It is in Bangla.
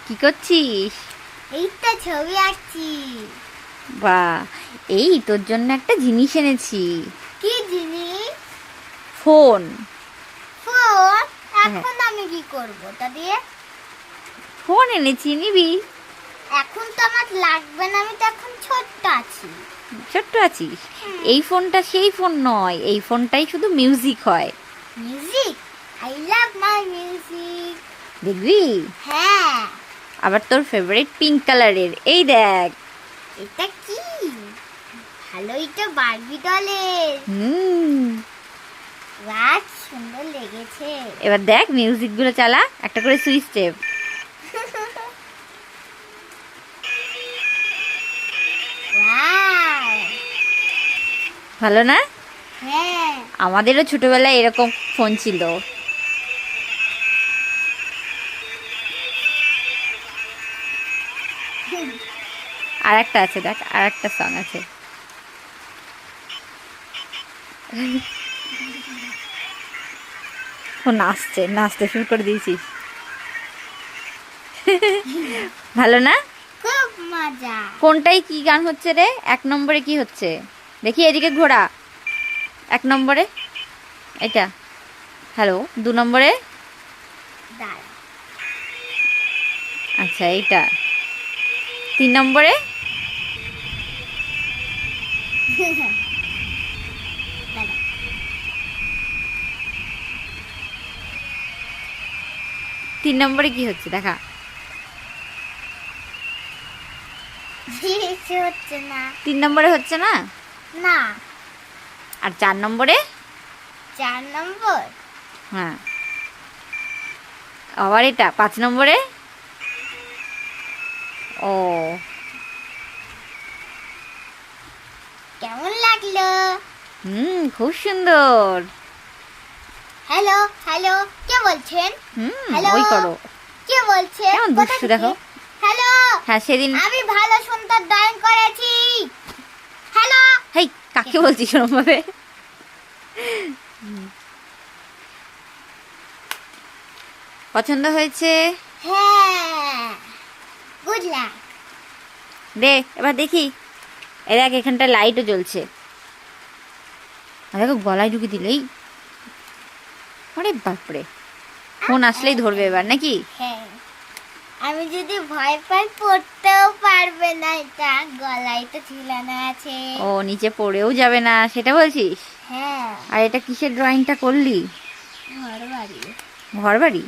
কি করছিস? এই তো ছবি আঁকছি। বাহ, এই তোর জন্য একটা জিনিস এনেছি। কি জিনিস? ফোন। ফোন? হ্যাঁ, এখন আমি কি করব তা দিয়ে? ফোন এনেছি, নিবি? এখন তো আমার লাগবে না, আমি তো এখন ছোট্ট আছি। ছোট্ট আছিস? এই ফোনটা সেই ফোন নয়, এই ফোনটাই শুধু মিউজিক হয়। Music? I love my music. দেখবি? হ্যাঁ। আবার তোর ফেভারিট পিঙ্ক কালারের, এই দেখ। এটা কি? ভালোই তো, বারবি ডলের। হুম। বাহ, সুন্দর লেগেছে। এবার দেখ মিউজিক গুলো চালা, একটা করে সুইচ টেপ। ওয়াও! ভালো না? হ্যাঁ। আমাদেরও ছোটবেলায় এরকম ফোন ছিল। আর একটা আছে, দেখ, আর একটা সং আছে। ও নাচছে, নাচতে শুরু করে দিয়েছিস। ভালো না? খুব মজা। কোনটাই কি গান হচ্ছে রে? 1 নম্বরে কি হচ্ছে? দেখি এদিকে ঘোরা। 1 নম্বরে এটা। হ্যালো, 2 নম্বরে। দাঁড়া। আচ্ছা, এইটা 3 নম্বরে। দাঁড়া। 3 নম্বরে কি হচ্ছে দেখা। কিছু হচ্ছে না। 3 নম্বরে হচ্ছে না? না। আর 4 নম্বরে? 4 নম্বর। হ্যাঁ। আবার এটা 5 নম্বরে। ও, কেমন লাগলো? খুব সুন্দর। হ্যালো, হ্যালো, কে বলছেন? হ্যালো, ওই করো। কে বলছেন? কেমন কোথা দুষ্টু থেকে? দেখো। হ্যালো, হ্যাঁ, সেদিন। আমি ভালো সুন্দর ড্রয়িং করেছি। হ্যালো। হেই, কাকে বলছিস ওরম ভাবে? পছন্দ হয়েছে? হ্যাঁ, গুড লাক। দে এবার দেখি। এ দেখ, এখানটা লাইটও জ্বলছে। আর দেখো গলায় ঢুকে দিলেই। আরে বাপরে, ফোন আসলেই ধরবে এবার নাকি? হ্যাঁ, আমি যদি ভয় পাই পড়তেও পারবে না, এটা গলায় তো ঝুলানো আছে। ও, নিচে পড়েও যাবে না সেটা বলছিস? হ্যাঁ। আর এটা কিসের ড্রয়িংটা করলি? ঘর বাড়ি। ঘর বাড়ি?